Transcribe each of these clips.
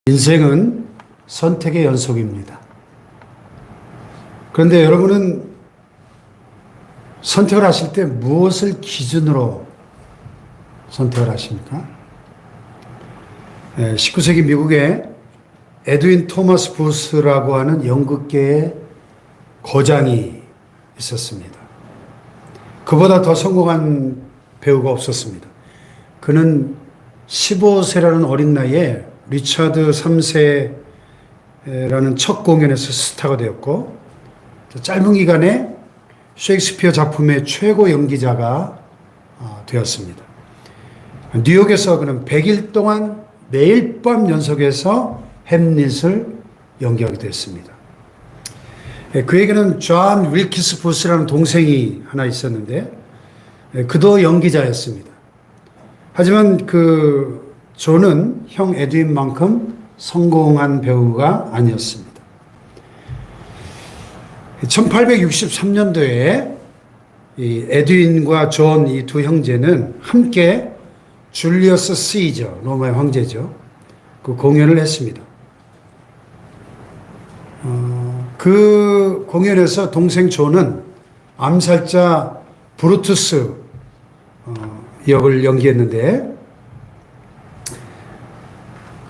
인생은 선택의 연속입니다. 그런데 여러분은 선택을 하실 때 무엇을 기준으로 선택을 하십니까? 19세기 미국에 에드윈 토머스 부스라고 하는 연극계의 거장이 있었습니다. 그보다 더 성공한 배우가 없었습니다. 그는 15세라는 어린 나이에 리차드 3세라는 첫 공연에서 스타가 되었고, 짧은 기간에 셰익스피어 작품의 최고 연기자가 되었습니다. 뉴욕에서 그는 100일 동안 매일 밤 연속해서 햄릿을 연기하게 됐습니다. 그에게는 존 윌키스 부스라는 동생이 하나 있었는데, 그도 연기자였습니다. 하지만 존은 형 에드윈만큼 성공한 배우가 아니었습니다. 1863년도에 이 에드윈과 존 이 두 형제는 함께 줄리어스 시저, 로마의 황제죠, 그 공연을 했습니다. 그 공연에서 동생 존은 암살자 브루투스 역을 연기했는데,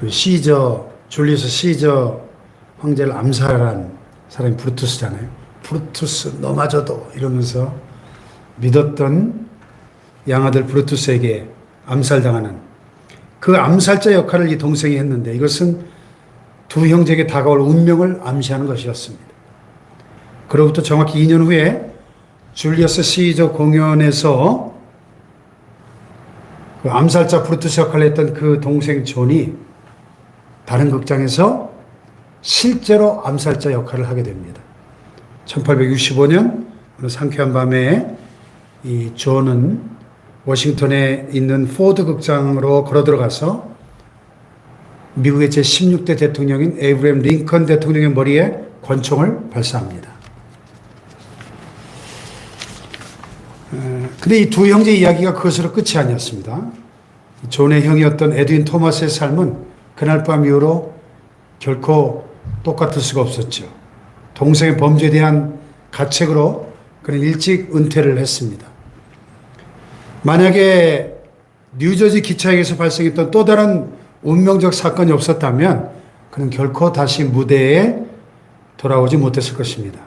그 줄리어스 시저 황제를 암살한 사람이 브루투스잖아요. 브루투스 너마저도 이러면서 믿었던 양아들 브루투스에게 암살당하는 그 암살자 역할을 이 동생이 했는데, 이것은 두 형제에게 다가올 운명을 암시하는 것이었습니다. 그로부터 정확히 2년 후에 줄리어스 시저 공연에서 그 암살자 브루투스 역할을 했던 그 동생 존이 다른 극장에서 실제로 암살자 역할을 하게 됩니다. 1865년 어느 상쾌한 밤에 이 존은 워싱턴에 있는 포드 극장으로 걸어 들어가서 미국의 제16대 대통령인 에이브러햄 링컨 대통령의 머리에 권총을 발사합니다. 근데 이 두 형제 이야기가 그것으로 끝이 아니었습니다. 존의 형이었던 에드윈 토머스의 삶은 그날 밤 이후로 결코 똑같을 수가 없었죠. 동생의 범죄에 대한 가책으로 그는 일찍 은퇴를 했습니다. 만약에 뉴저지 기차역에서 발생했던 또 다른 운명적 사건이 없었다면 그는 결코 다시 무대에 돌아오지 못했을 것입니다.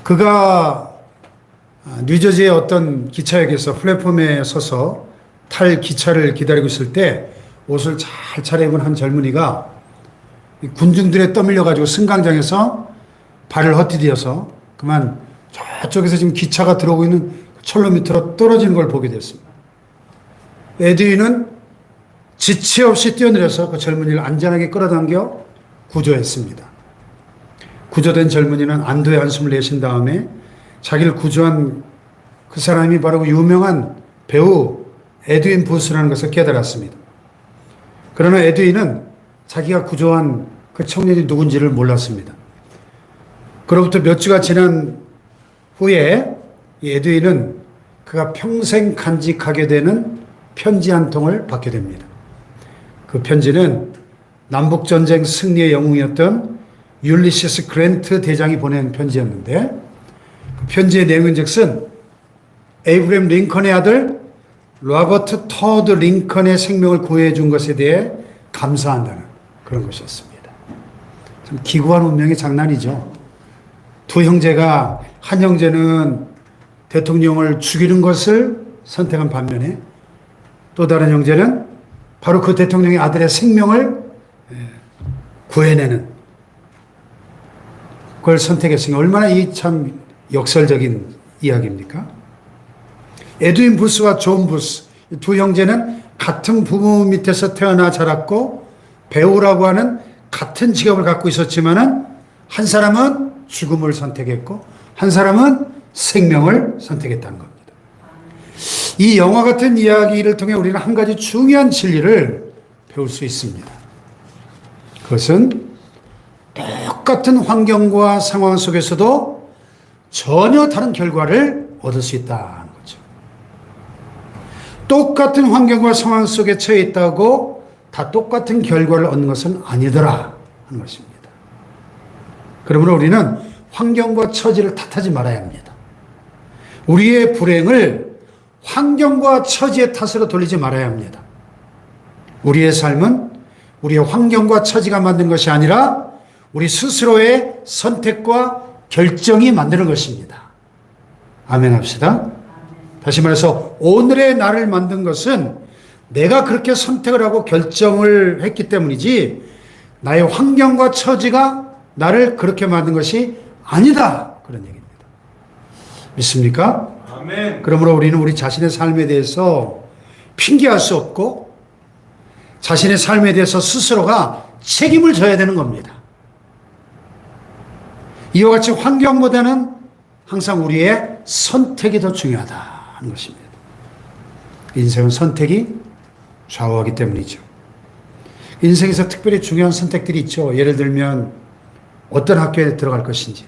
그가 뉴저지의 어떤 기차역에서 플랫폼에 서서 탈 기차를 기다리고 있을 때 옷을 잘 차려입은 한 젊은이가 군중들에 떠밀려가지고 승강장에서 발을 헛디뎌서 그만 저쪽에서 지금 기차가 들어오고 있는 철로 밑으로 떨어지는 걸 보게 됐습니다. 에드윈은 지체 없이 뛰어내려서 그 젊은이를 안전하게 끌어당겨 구조했습니다. 구조된 젊은이는 안도의 한숨을 내쉰 다음에 자기를 구조한 그 사람이 바로 그 유명한 배우 에드윈 부스라는 것을 깨달았습니다. 그러나 에드윈은 자기가 구조한 그 청년이 누군지를 몰랐습니다. 그로부터 몇 주가 지난 후에 이 에드윈은 그가 평생 간직하게 되는 편지 한 통을 받게 됩니다. 그 편지는 남북전쟁 승리의 영웅이었던 율리시스 그랜트 대장이 보낸 편지였는데, 그 편지의 내용인즉슨 에이브러햄 링컨의 아들 로버트 토드 링컨의 생명을 구해준 것에 대해 감사한다는 그런 것이었습니다. 참 기구한 운명의 장난이죠. 두 형제가, 한 형제는 대통령을 죽이는 것을 선택한 반면에 또 다른 형제는 바로 그 대통령의 아들의 생명을 구해내는 그걸 선택했으니 얼마나 이 참 역설적인 이야기입니까? 에드윈 부스와 존 부스, 두 형제는 같은 부모 밑에서 태어나 자랐고 배우라고 하는 같은 직업을 갖고 있었지만은 한 사람은 죽음을 선택했고 한 사람은 생명을 선택했다는 겁니다. 이 영화 같은 이야기를 통해 우리는 한 가지 중요한 진리를 배울 수 있습니다. 그것은 똑같은 환경과 상황 속에서도 전혀 다른 결과를 얻을 수 있다는 거죠. 똑같은 환경과 상황 속에 처해 있다고 다 똑같은 결과를 얻는 것은 아니더라 하는 것입니다. 그러므로 우리는 환경과 처지를 탓하지 말아야 합니다. 우리의 불행을 환경과 처지의 탓으로 돌리지 말아야 합니다. 우리의 삶은 우리의 환경과 처지가 만든 것이 아니라 우리 스스로의 선택과 결정이 만드는 것입니다. 아멘 합시다. 다시 말해서 오늘의 나를 만든 것은 내가 그렇게 선택을 하고 결정을 했기 때문이지 나의 환경과 처지가 나를 그렇게 만든 것이 아니다. 그런 얘기입니다. 믿습니까? 아멘. 그러므로 우리는 우리 자신의 삶에 대해서 핑계할 수 없고 자신의 삶에 대해서 스스로가 책임을 져야 되는 겁니다. 이와 같이 환경보다는 항상 우리의 선택이 더 중요하다 하는 것입니다. 인생은 선택이 좌우하기 때문이죠. 인생에서 특별히 중요한 선택들이 있죠. 예를 들면 어떤 학교에 들어갈 것인지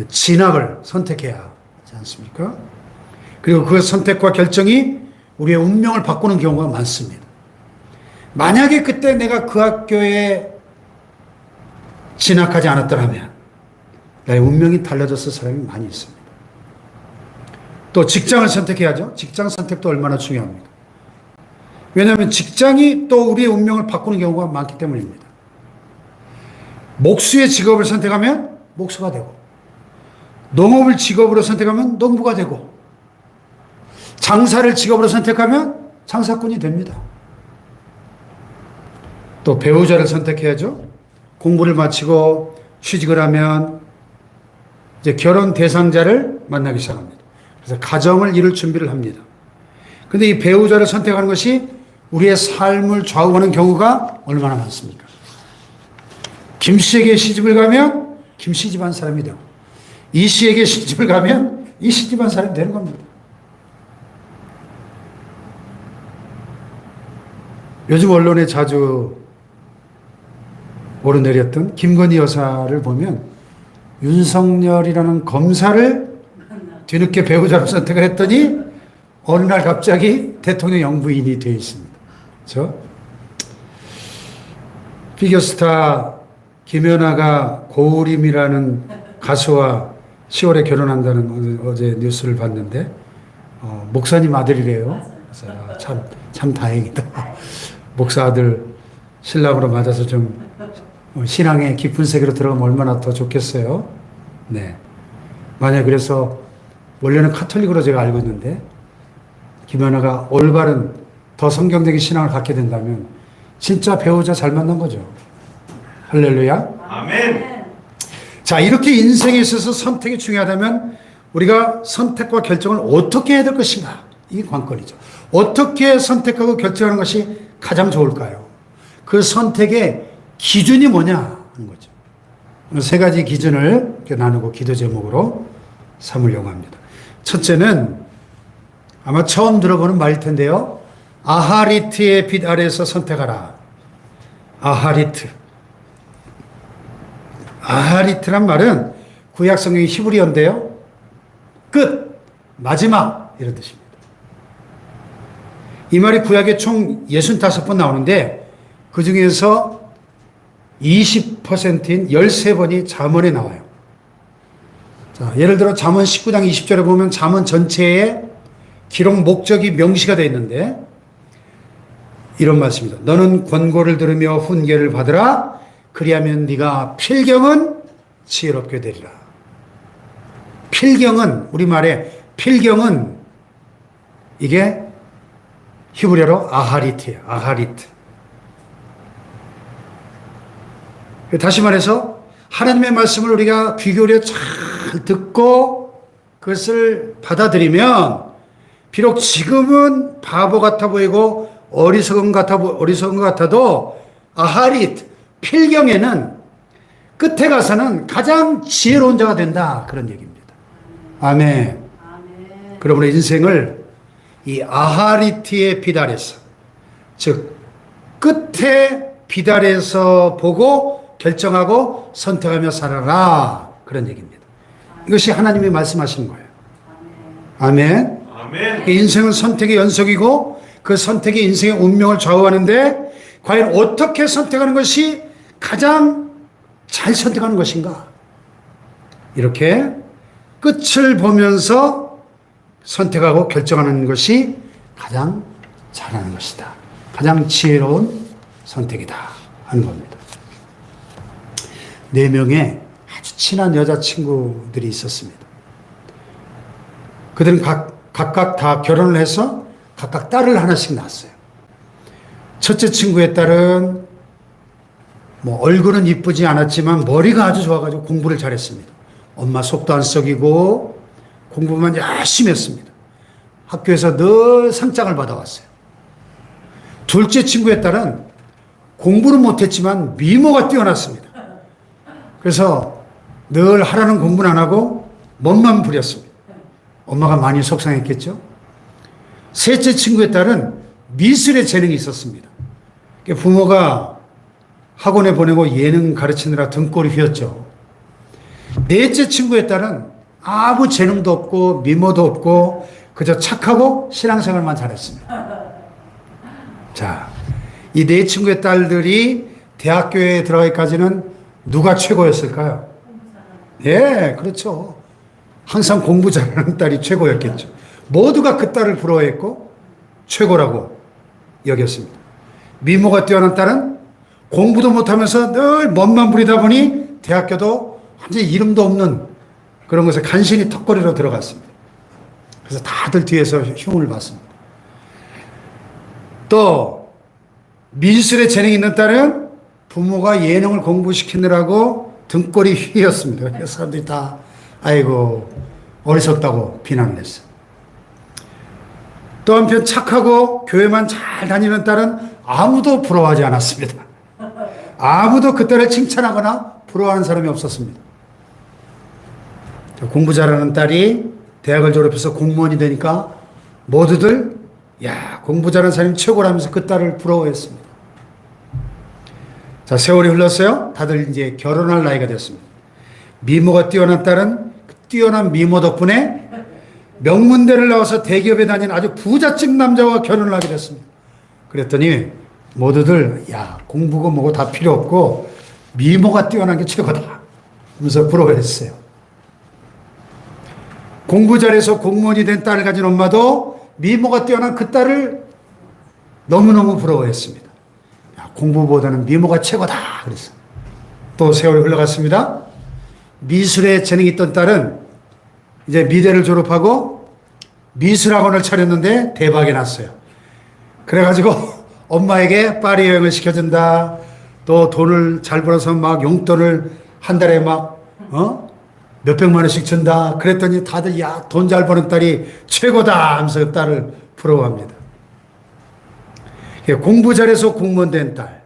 진학을 선택해야 하지 않습니까? 그리고 그 선택과 결정이 우리의 운명을 바꾸는 경우가 많습니다. 만약에 그때 내가 그 학교에 진학하지 않았더라면 나의 운명이 달라졌을 사람이 많이 있습니다. 또 직장을 선택해야죠. 직장 선택도 얼마나 중요합니까? 왜냐하면 직장이 또 우리의 운명을 바꾸는 경우가 많기 때문입니다. 목수의 직업을 선택하면 목수가 되고 농업을 직업으로 선택하면 농부가 되고 장사를 직업으로 선택하면 장사꾼이 됩니다. 또 배우자를 선택해야죠. 공부를 마치고 취직을 하면 이제 결혼 대상자를 만나기 시작합니다. 그래서 가정을 이룰 준비를 합니다. 근데 이 배우자를 선택하는 것이 우리의 삶을 좌우하는 경우가 얼마나 많습니까? 김 씨에게 시집을 가면 김 씨 집안 사람이 되고 이 씨에게 시집을 가면 이 씨 집안 사람이 되는 겁니다. 요즘 언론에 자주 오르내렸던 김건희 여사를 보면 윤석열이라는 검사를 뒤늦게 배우자로 선택을 했더니 어느 날 갑자기 대통령 영부인이 되어 있습니다. 그렇죠? 피겨스타 김연아가 고우림이라는 가수와 10월에 결혼한다는 어제 뉴스를 봤는데 목사님 아들이래요. 그래서 참 다행이다. 목사 아들 신랑으로 맞아서 좀 신앙의 깊은 세계로 들어가면 얼마나 더 좋겠어요. 네. 만약 그래서 원래는 카톨릭으로 제가 알고 있는데 김연아가 올바른 더 성경적인 신앙을 갖게 된다면 진짜 배우자 잘 만난 거죠. 할렐루야. 아멘. 자, 이렇게 인생에 있어서 선택이 중요하다면 우리가 선택과 결정을 어떻게 해야 될 것인가? 이게 관건이죠. 어떻게 선택하고 결정하는 것이 가장 좋을까요? 그 선택의 기준이 뭐냐 하는 거죠. 오늘 세 가지 기준을 이렇게 나누고 기도 제목으로 삼으려고 합니다. 첫째는 아마 처음 들어보는 말일 텐데요. 아하리트의 빛 아래에서 선택하라. 아하리트. 아하리트란 말은 구약 성경의 히브리어인데요. 끝, 마지막 이런 뜻입니다. 이 말이 구약에 총 65번 나오는데 그 중에서 20%인 13번이 잠언에 나와요. 자, 예를 들어 잠언 19장 20절에 보면 잠언 전체에 기록 목적이 명시가 되어 있는데 이런 말씀입니다. 너는 권고를 들으며 훈계를 받으라. 그리하면 네가 필경은 지혜롭게 되리라. 필경은 우리말에 필경은 이게 히브리어로 아하리트예요. 아하리트. 다시 말해서 하나님의 말씀을 우리가 귀 기울여 잘 듣고 그것을 받아들이면 비록 지금은 바보 같아 보이고 어리석은 것 같아도 아하리트, 필경에는 끝에 가서는 가장 지혜로운 자가 된다. 그런 얘기입니다. 아멘. 그러므로 인생을 이 아하리트의 빛 아래서, 즉 끝에 빛 아래서 보고 결정하고 선택하며 살아라. 그런 얘기입니다. 이것이 하나님이 말씀하시는 거예요. 아멘. 아멘. 인생은 선택의 연속이고 그 선택이 인생의 운명을 좌우하는데 과연 어떻게 선택하는 것이 가장 잘 선택하는 것인가? 이렇게 끝을 보면서 선택하고 결정하는 것이 가장 잘하는 것이다. 가장 지혜로운 선택이다 하는 겁니다. 4명의 아주 친한 여자친구들이 있었습니다. 그들은 각각 다 결혼을 해서 각각 딸을 하나씩 낳았어요. 첫째 친구의 딸은 얼굴은 이쁘지 않았지만 머리가 아주 좋아가지고 공부를 잘했습니다. 엄마 속도 안 썩이고 공부만 열심히 했습니다. 학교에서 늘 상장을 받아왔어요. 둘째 친구의 딸은 공부는 못했지만 미모가 뛰어났습니다. 그래서 늘 하라는 공부는 안 하고 멋만 부렸습니다. 엄마가 많이 속상했겠죠. 셋째 친구의 딸은 미술에 재능이 있었습니다. 부모가 학원에 보내고 예능 가르치느라 등골이 휘었죠. 넷째 친구의 딸은 아무 재능도 없고 미모도 없고 그저 착하고 신앙생활만 잘했습니다. 자, 이 네 친구의 딸들이 대학교에 들어가기까지는 누가 최고였을까요? 예, 그렇죠. 항상 공부 잘하는 딸이 최고였겠죠. 모두가 그 딸을 부러워했고 최고라고 여겼습니다. 미모가 뛰어난 딸은 공부도 못하면서 늘 멋만 부리다 보니 대학교도 완전히 이름도 없는 그런 것에 간신히 턱걸이로 들어갔습니다. 그래서 다들 뒤에서 흉을 봤습니다. 또 미술에 재능이 있는 딸은 부모가 예능을 공부시키느라고 등골이 휘었습니다. 그래서 사람들이 다 아이고 어리석다고 비난을 했어요. 또 한편 착하고 교회만 잘 다니는 딸은 아무도 부러워하지 않았습니다. 아무도 그 딸을 칭찬하거나 부러워하는 사람이 없었습니다. 공부 잘하는 딸이 대학을 졸업해서 공무원이 되니까 모두들 야, 공부 잘하는 사람이 최고라면서 그 딸을 부러워했습니다. 자, 세월이 흘렀어요. 다들 이제 결혼할 나이가 됐습니다. 미모가 뛰어난 딸은 뛰어난 미모 덕분에 명문대를 나와서 대기업에 다니는 아주 부잣집 남자와 결혼을 하게 됐습니다. 그랬더니 모두들 야, 공부고 뭐고 다 필요 없고 미모가 뛰어난 게 최고다 하면서 부러워했어요. 공부 잘해서 공무원이 된 딸을 가진 엄마도 미모가 뛰어난 그 딸을 너무너무 부러워했습니다. 야, 공부보다는 미모가 최고다 그랬어요. 또 세월이 흘러갔습니다. 미술에 재능이 있던 딸은 이제 미대를 졸업하고 미술학원을 차렸는데 대박이 났어요. 그래가지고 엄마에게 파리 여행을 시켜준다. 또 돈을 잘 벌어서 막 용돈을 한 달에 막 몇백만 원씩 준다. 그랬더니 다들 야, 돈 잘 버는 딸이 최고다 하면서 그 딸을 부러워합니다. 공부 잘해서 공무원 된 딸,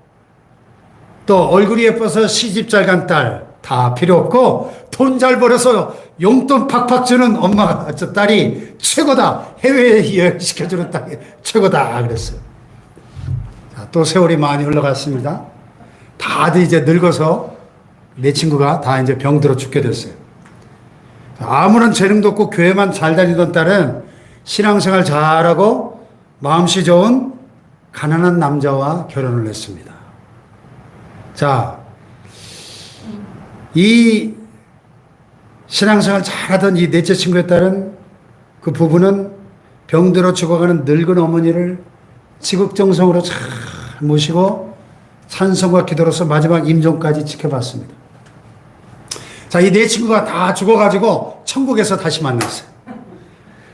또 얼굴이 예뻐서 시집 잘 간 딸 다 필요 없고 돈 잘 벌어서 용돈 팍팍 주는 엄마가 저 딸이 최고다. 해외에 여행 시켜주는 딸이 최고다 그랬어요. 자, 또 세월이 많이 흘러갔습니다. 다들 이제 늙어서 내 친구가 다 이제 병들어 죽게 됐어요. 아무런 재능도 없고 교회만 잘 다니던 딸은 신앙생활 잘하고 마음씨 좋은 가난한 남자와 결혼을 했습니다. 자, 이 신앙생활 잘하던 이 넷째 친구의 딸은 그 부부는 병들어 죽어가는 늙은 어머니를 지극정성으로 잘 모시고 찬송과 기도로서 마지막 임종까지 지켜봤습니다. 자, 이 네 친구가 다 죽어가지고 천국에서 다시 만났어요.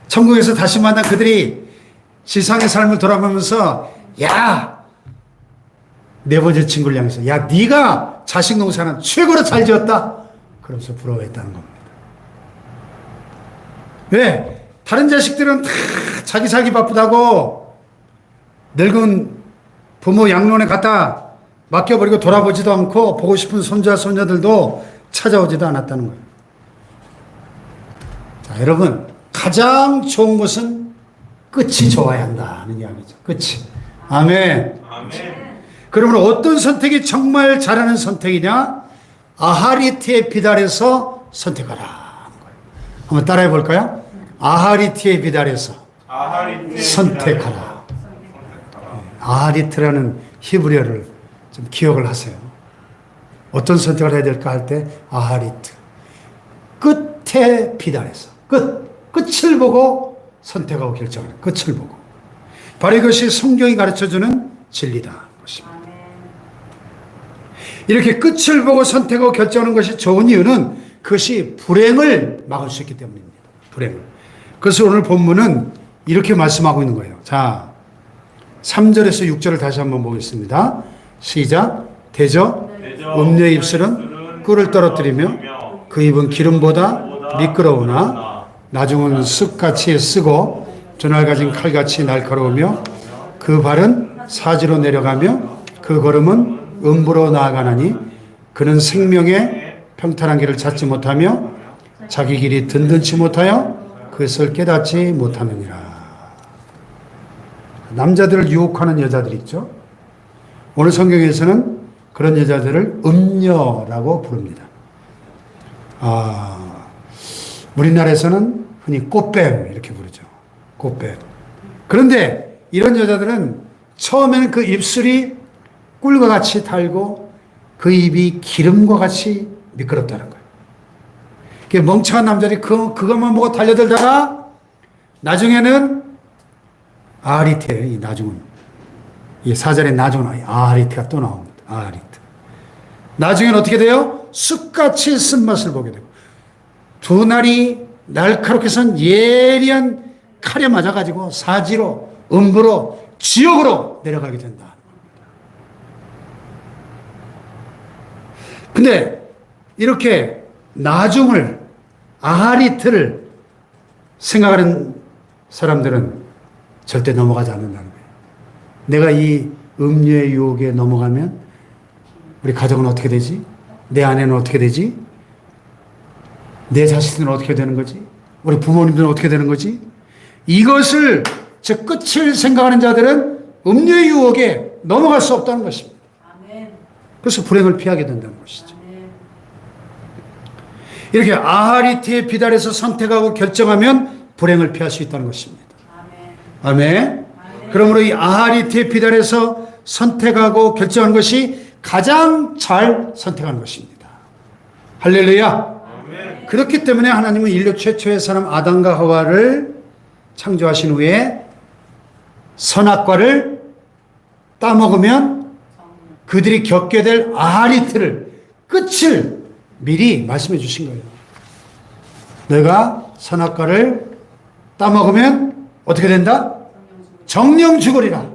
천국에서 다시 만난 그들이 지상의 삶을 돌아보면서 야, 네 번째 친구를 향해서 야, 네가 자식 농사는 최고로 잘 지었다. 그러면서 부러워했다는 겁니다. 왜? 다른 자식들은 다 자기 살기 바쁘다고 늙은 부모 양론에 갖다 맡겨버리고 돌아보지도 않고 보고 싶은 손자 손녀들도 찾아오지도 않았다는 거예요. 자, 여러분, 가장 좋은 것은 끝이 좋아야 한다는 이야기죠. 끝이. 아멘. 아멘. 그러면 어떤 선택이 정말 잘하는 선택이냐? 아하리트의 비달에서 선택하라 하는 거예요. 한번 따라해 볼까요? 아하리트의 비달에서 선택하라. 아하리트라는 히브리어를 좀 기억을 하세요. 어떤 선택을 해야 될까 할 때 아하리트. 끝에 비달해서 끝을 보고 선택하고 결정하는 끝을 보고. 바로 이것이 성경이 가르쳐주는 진리다. 것입니다. 이렇게 끝을 보고 선택하고 결정하는 것이 좋은 이유는 그것이 불행을 막을 수 있기 때문입니다. 불행을. 그래서 오늘 본문은 이렇게 말씀하고 있는 거예요. 자, 3절에서 6절을 다시 한번 보겠습니다. 시작. 대저 음녀의 입술은 꿀을 떨어뜨리며 그 입은 기름보다 미끄러우나 나중은 쓱같이 쓰고 전날 가진 칼같이 날카로우며 그 발은 사지로 내려가며 그 걸음은 음부로 나아가나니 그는 생명의 평탄한 길을 찾지 못하며 자기 길이 든든치 못하여 그것을 깨닫지 못하느니라. 남자들을 유혹하는 여자들 있죠. 오늘 성경에서는 그런 여자들을 음녀라고 부릅니다. 우리나라에서는 흔히 꽃뱀 이렇게 부르죠. 꽃뱀. 그런데 이런 여자들은 처음에는 그 입술이 꿀과 같이 달고 그 입이 기름과 같이 미끄럽다는 거예요. 멍청한 남자들이 그것만 보고 달려들다가 나중에는 아하리트에, 이 나중은, 이 사절의 나중은 아하리트가 또 나옵니다. 아하리트. 나중에는 어떻게 돼요? 쑥같이 쓴맛을 보게 되고 두 날이 날카롭게 선 예리한 칼에 맞아가지고 사지로, 음부로, 지옥으로 내려가게 된다. 근데 이렇게 나중을, 아하리트를 생각하는 사람들은 절대 넘어가지 않는다는 거예요. 내가 이 음료의 유혹에 넘어가면 우리 가정은 어떻게 되지? 내 아내는 어떻게 되지? 내 자식들은 어떻게 되는 거지? 우리 부모님들은 어떻게 되는 거지? 이것을, 즉 끝을 생각하는 자들은 음료의 유혹에 넘어갈 수 없다는 것입니다. 그래서 불행을 피하게 된다는 것이죠. 이렇게 아하리트에 비달해서 선택하고 결정하면 불행을 피할 수 있다는 것입니다. 아멘. 그러므로 이 아하리트에 비달해서 선택하고 결정하는 것이 가장 잘 선택하는 것입니다. 할렐루야. 그렇기 때문에 하나님은 인류 최초의 사람 아담과 하와를 창조하신 후에 선악과를 따먹으면 그들이 겪게 될 아하리트를, 끝을 미리 말씀해 주신 거예요. 내가 선악과를 따먹으면 어떻게 된다? 정령 죽으리라.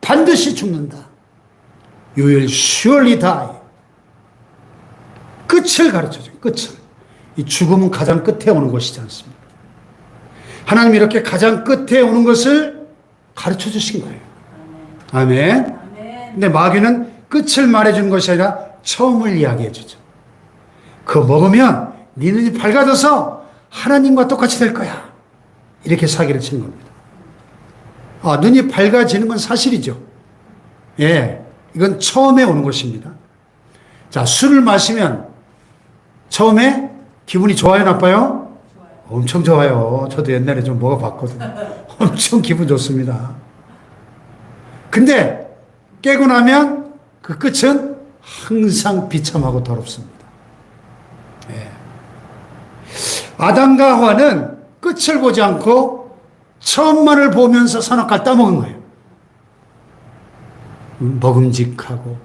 반드시 죽는다. You will surely die. 끝을 가르쳐줘요. 끝을. 이 죽음은 가장 끝에 오는 것이지 않습니까? 하나님이 이렇게 가장 끝에 오는 것을 가르쳐 주신 거예요. 아멘. 근데 마귀는 끝을 말해주는 것이 아니라 처음을 이야기해 주죠. 그거 먹으면 네 눈이 밝아져서 하나님과 똑같이 될 거야. 이렇게 사기를 치는 겁니다. 눈이 밝아지는 건 사실이죠. 예, 이건 처음에 오는 것입니다. 자, 술을 마시면 처음에 기분이 좋아요, 나빠요? 엄청 좋아요. 저도 옛날에 좀 먹어봤거든요. 엄청 기분 좋습니다. 근데 깨고 나면 그 끝은 항상 비참하고 더럽습니다. 예. 아담과 하와는 끝을 보지 않고 처음만을 보면서 선악과를 따먹은 거예요. 먹음직하고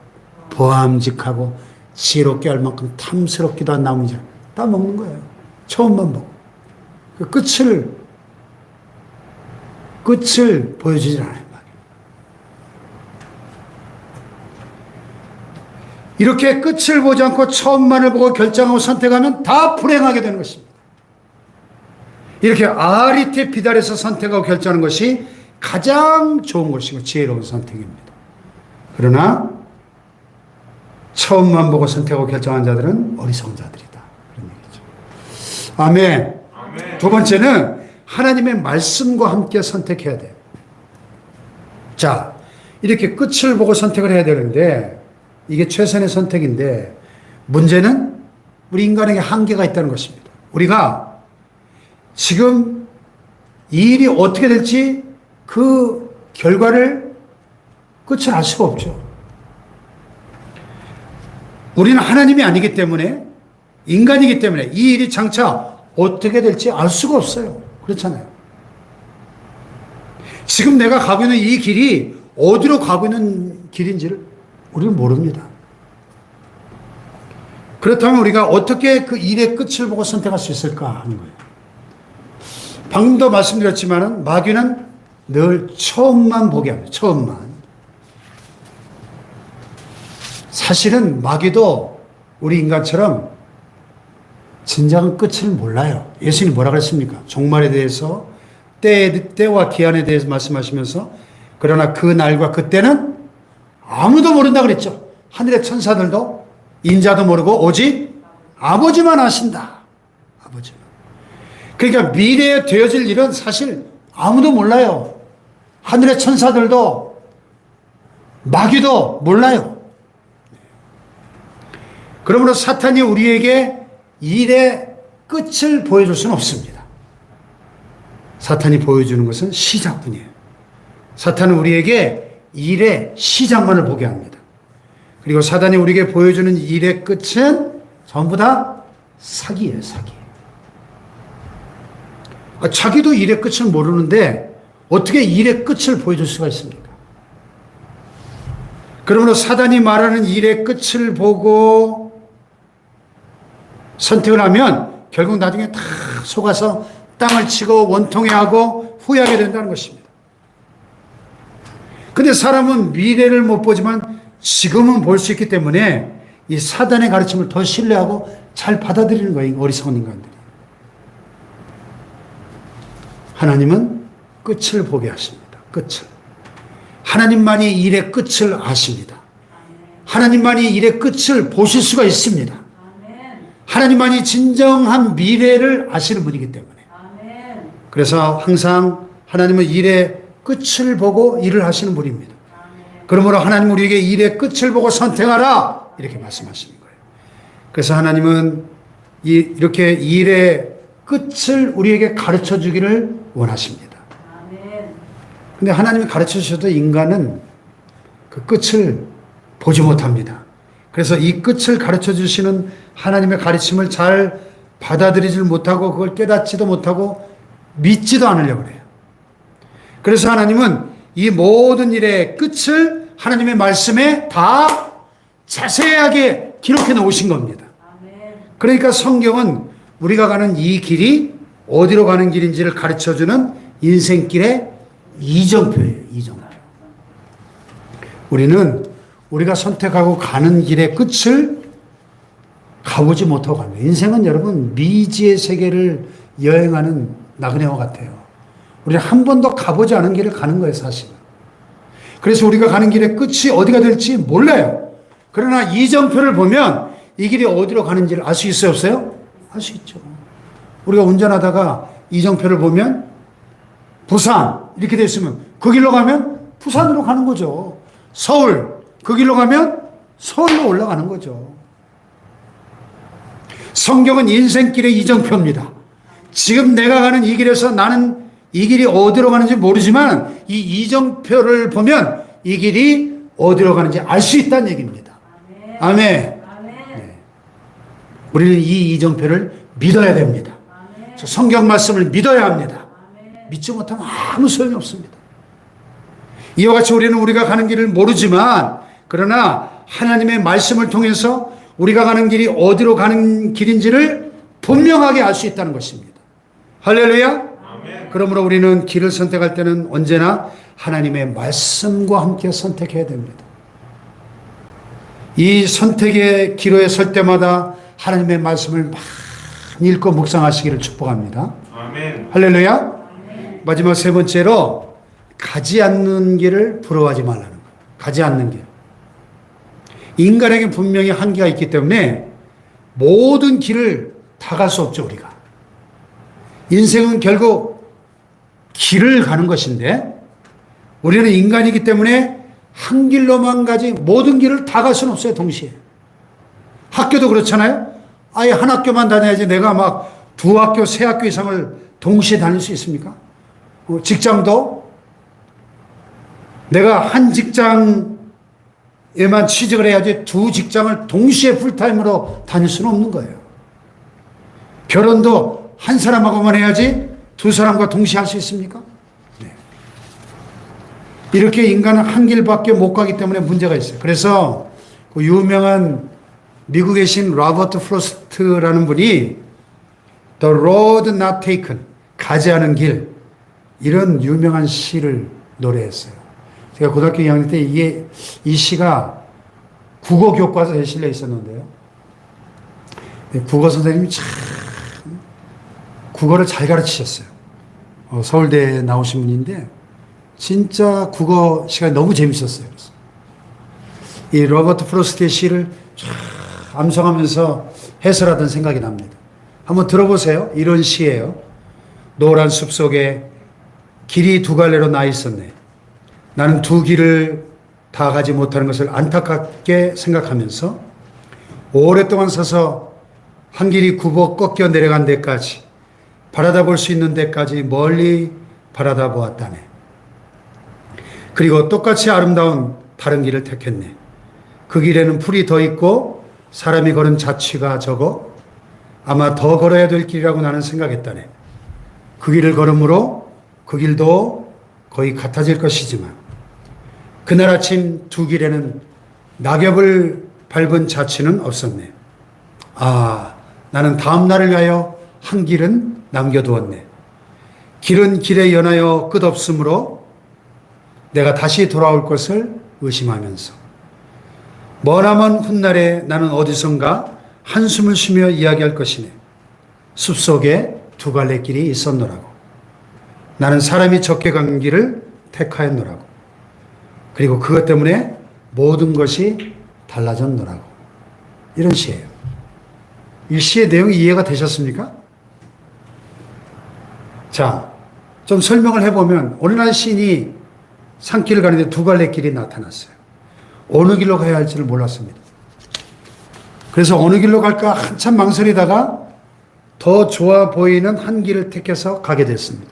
보암직하고 지혜롭게 할 만큼 탐스럽기도 한 나무를 따먹는 거예요. 처음만 보고. 그 끝을 보여주질 않아요. 이렇게 끝을 보지 않고 처음만을 보고 결정하고 선택하면 다 불행하게 되는 것입니다. 이렇게 아하리트에 비달해서 선택하고 결정하는 것이 가장 좋은 것이고 지혜로운 선택입니다. 그러나 처음만 보고 선택하고 결정한 자들은 어리석은 자들이다. 그런 얘기죠. 아멘. 두 번째는 하나님의 말씀과 함께 선택해야 돼요. 자, 이렇게 끝을 보고 선택을 해야 되는데 이게 최선의 선택인데 문제는 우리 인간에게 한계가 있다는 것입니다. 우리가 지금 이 일이 어떻게 될지 그 결과를 끝을 알 수가 없죠. 우리는 하나님이 아니기 때문에, 인간이기 때문에 이 일이 장차 어떻게 될지 알 수가 없어요. 그렇잖아요. 지금 내가 가고 있는 이 길이 어디로 가고 있는 길인지를 우리는 모릅니다. 그렇다면 우리가 어떻게 그 일의 끝을 보고 선택할 수 있을까 하는 거예요. 방금도 말씀드렸지만 마귀는 늘 처음만 보게 합니다. 처음만. 사실은 마귀도 우리 인간처럼 진정한 끝을 몰라요. 예수님이 뭐라 그랬습니까? 종말에 대해서 때와 기한에 대해서 말씀하시면서 그러나 그 날과 그때는 아무도 모른다 그랬죠. 하늘의 천사들도 인자도 모르고 오직 아버지만 아신다. 아버지만. 그러니까 미래에 되어질 일은 사실 아무도 몰라요. 하늘의 천사들도 마귀도 몰라요. 그러므로 사탄이 우리에게 일의 끝을 보여줄 수는 없습니다. 사탄이 보여주는 것은 시작뿐이에요. 사탄은 우리에게 일의 시작만을 보게 합니다. 그리고 사탄이 우리에게 보여주는 일의 끝은 전부 다 사기예요, 사기. 자기도 일의 끝을 모르는데 어떻게 일의 끝을 보여줄 수가 있습니까? 그러므로 사탄이 말하는 일의 끝을 보고 선택을 하면 결국 나중에 다 속아서 땅을 치고 원통해하고 후회하게 된다는 것입니다. 근데 사람은 미래를 못 보지만 지금은 볼 수 있기 때문에 이 사단의 가르침을 더 신뢰하고 잘 받아들이는 거예요, 어리석은 인간들이. 하나님은 끝을 보게 하십니다. 끝을. 하나님만이 일의 끝을 아십니다. 하나님만이 일의 끝을 보실 수가 있습니다. 하나님만이 진정한 미래를 아시는 분이기 때문에. 그래서 항상 하나님은 일의 끝을 보고 일을 하시는 분입니다. 그러므로 하나님은 우리에게 일의 끝을 보고 선택하라 이렇게 말씀하시는 거예요. 그래서 하나님은 이렇게 일의 끝을 우리에게 가르쳐 주기를 원하십니다. 근데 하나님이 가르쳐 주셔도 인간은 그 끝을 보지 못합니다. 그래서 이 끝을 가르쳐 주시는 하나님의 가르침을 잘 받아들이질 못하고 그걸 깨닫지도 못하고 믿지도 않으려고 해요. 그래서 하나님은 이 모든 일의 끝을 하나님의 말씀에 다 자세하게 기록해 놓으신 겁니다. 그러니까 성경은 우리가 가는 이 길이 어디로 가는 길인지를 가르쳐주는 인생길의 이정표예요. 이정표. 우리는 우리가 선택하고 가는 길의 끝을 가보지 못하고 갑니다. 인생은 여러분 미지의 세계를 여행하는 나그네와 같아요. 우리는 한 번도 가보지 않은 길을 가는 거예요, 사실은. 그래서 우리가 가는 길의 끝이 어디가 될지 몰라요. 그러나 이정표를 보면 이 길이 어디로 가는지를 알 수 있어요, 없어요? 알 수 있죠. 우리가 운전하다가 이정표를 보면 부산 이렇게 되어 있으면 그 길로 가면 부산으로 가는 거죠. 서울 그 길로 가면 서울로 올라가는 거죠. 성경은 인생길의 이정표입니다. 지금 내가 가는 이 길에서 나는 이 길이 어디로 가는지 모르지만 이 이정표를 보면 이 길이 어디로 가는지 알 수 있다는 얘기입니다. 아멘. 네. 우리는 이 이정표를 믿어야 됩니다. 성경 말씀을 믿어야 합니다. 믿지 못하면 아무 소용이 없습니다. 이와 같이 우리는 우리가 가는 길을 모르지만 그러나 하나님의 말씀을 통해서 우리가 가는 길이 어디로 가는 길인지를 분명하게 알 수 있다는 것입니다. 할렐루야. 아멘. 그러므로 우리는 길을 선택할 때는 언제나 하나님의 말씀과 함께 선택해야 됩니다. 이 선택의 기로에 설 때마다 하나님의 말씀을 많이 읽고 묵상하시기를 축복합니다. 아멘. 할렐루야. 아멘. 마지막 세 번째로 가지 않는 길을 부러워하지 말라는 거예요. 가지 않는 길. 인간에게 분명히 한계가 있기 때문에 모든 길을 다 갈 수 없죠, 우리가. 인생은 결국 길을 가는 것인데 우리는 인간이기 때문에 한 길로만 가지 모든 길을 다 갈 수는 없어요, 동시에. 학교도 그렇잖아요. 아예 한 학교만 다녀야지 내가 막 두 학교, 세 학교 이상을 동시에 다닐 수 있습니까? 직장도 내가 한 직장에 에만 취직을 해야지 두 직장을 동시에 풀타임으로 다닐 수는 없는 거예요. 결혼도 한 사람하고만 해야지 두 사람과 동시에 할 수 있습니까? 네. 이렇게 인간은 한 길밖에 못 가기 때문에 문제가 있어요. 그래서 그 유명한 미국에 계신 로버트 프로스트라는 분이 The Road Not Taken, 가지 않은 길, 이런 유명한 시를 노래했어요. 제가 고등학교 2학년 때 이 시가 국어 교과서에 실려 있었는데요. 국어 선생님이 참 국어를 잘 가르치셨어요. 서울대에 나오신 분인데 진짜 국어 시간이 너무 재밌었어요. 그래서 이 로버트 프로스트의 시를 암송하면서 해설하던 생각이 납니다. 한번 들어보세요. 이런 시예요. 노란 숲 속에 길이 두 갈래로 나 있었네. 나는 두 길을 다 가지 못하는 것을 안타깝게 생각하면서 오랫동안 서서 한 길이 굽어 꺾여 내려간 데까지, 바라다 볼 수 있는 데까지 멀리 바라다 보았다네. 그리고 똑같이 아름다운 다른 길을 택했네. 그 길에는 풀이 더 있고 사람이 걸은 자취가 적어 아마 더 걸어야 될 길이라고 나는 생각했다네. 그 길을 걸음으로 그 길도 거의 같아질 것이지만 그날 아침 두 길에는 낙엽을 밟은 자취는 없었네. 아, 나는 다음 날을 위하여 한 길은 남겨두었네. 길은 길에 연하여 끝없으므로 내가 다시 돌아올 것을 의심하면서 머나먼 훗날에 나는 어디선가 한숨을 쉬며 이야기할 것이네. 숲속에 두 갈래 길이 있었노라고. 나는 사람이 적게 간 길을 택하였노라고. 그리고 그것 때문에 모든 것이 달라졌노라고. 이런 시예요. 이 시의 내용이 이해가 되셨습니까? 자, 좀 설명을 해보면 오늘날 시인이 산길을 가는데 두 갈래 길이 나타났어요. 어느 길로 가야 할지를 몰랐습니다. 그래서 어느 길로 갈까 한참 망설이다가 더 좋아 보이는 한 길을 택해서 가게 됐습니다.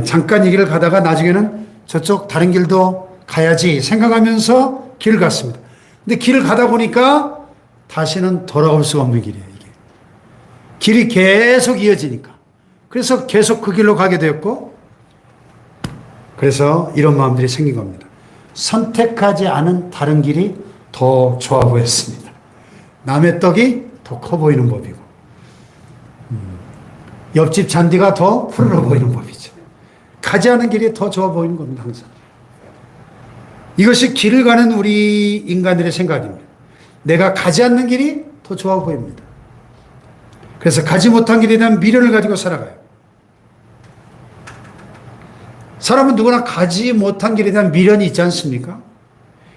잠깐 이 길을 가다가 나중에는 저쪽 다른 길도 가야지 생각하면서 길을 갔습니다. 근데 길을 가다 보니까 다시는 돌아올 수가 없는 길이에요, 이게. 길이 계속 이어지니까. 그래서 계속 그 길로 가게 되었고, 그래서 이런 마음들이 생긴 겁니다. 선택하지 않은 다른 길이 더 좋아 보였습니다. 남의 떡이 더 커 보이는 법이고, 옆집 잔디가 더 푸르러 보이는 법이죠. 가지 않은 길이 더 좋아 보이는 겁니다, 항상. 이것이 길을 가는 우리 인간들의 생각입니다. 내가 가지 않는 길이 더 좋아 보입니다. 그래서 가지 못한 길에 대한 미련을 가지고 살아가요. 사람은 누구나 가지 못한 길에 대한 미련이 있지 않습니까?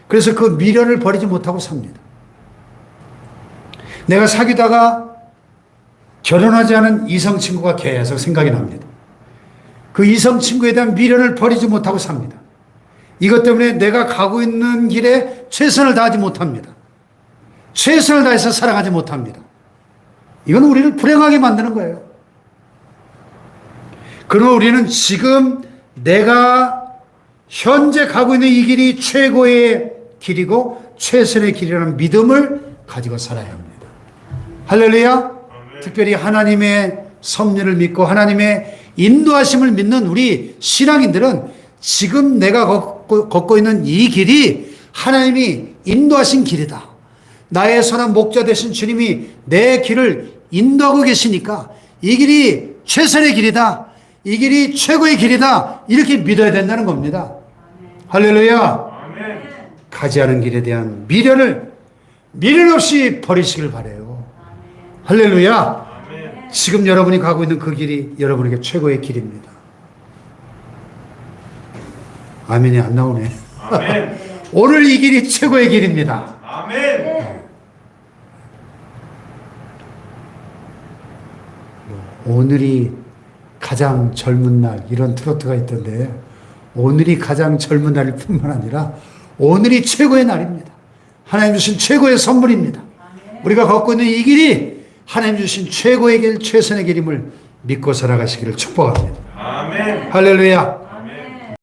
그래서 그 미련을 버리지 못하고 삽니다. 내가 사귀다가 결혼하지 않은 이성 친구가 계속 생각이 납니다. 그 이성 친구에 대한 미련을 버리지 못하고 삽니다. 이것 때문에 내가 가고 있는 길에 최선을 다하지 못합니다. 최선을 다해서 살아가지 못합니다. 이건 우리를 불행하게 만드는 거예요. 그러나 우리는 지금 내가 현재 가고 있는 이 길이 최고의 길이고 최선의 길이라는 믿음을 가지고 살아야 합니다. 할렐루야. 특별히 하나님의 섭리를 믿고 하나님의 인도하심을 믿는 우리 신앙인들은 지금 내가 걷고 있는 이 길이 하나님이 인도하신 길이다. 나의 선한 목자 되신 주님이 내 길을 인도하고 계시니까 이 길이 최선의 길이다. 이 길이 최고의 길이다. 이렇게 믿어야 된다는 겁니다. 할렐루야. 아멘. 가지 않은 길에 대한 미련 없이 버리시길 바라요. 할렐루야. 아멘. 지금 여러분이 가고 있는 그 길이 여러분에게 최고의 길입니다. 아멘이 안 나오네. 아멘. 오늘 이 길이 최고의 길입니다. 아멘. 오늘이 가장 젊은 날, 이런 트로트가 있던데 오늘이 가장 젊은 날일 뿐만 아니라 오늘이 최고의 날입니다. 하나님 주신 최고의 선물입니다. 우리가 걷고 있는 이 길이 하나님 주신 최고의 길, 최선의 길임을 믿고 살아가시기를 축복합니다. 아멘. 할렐루야.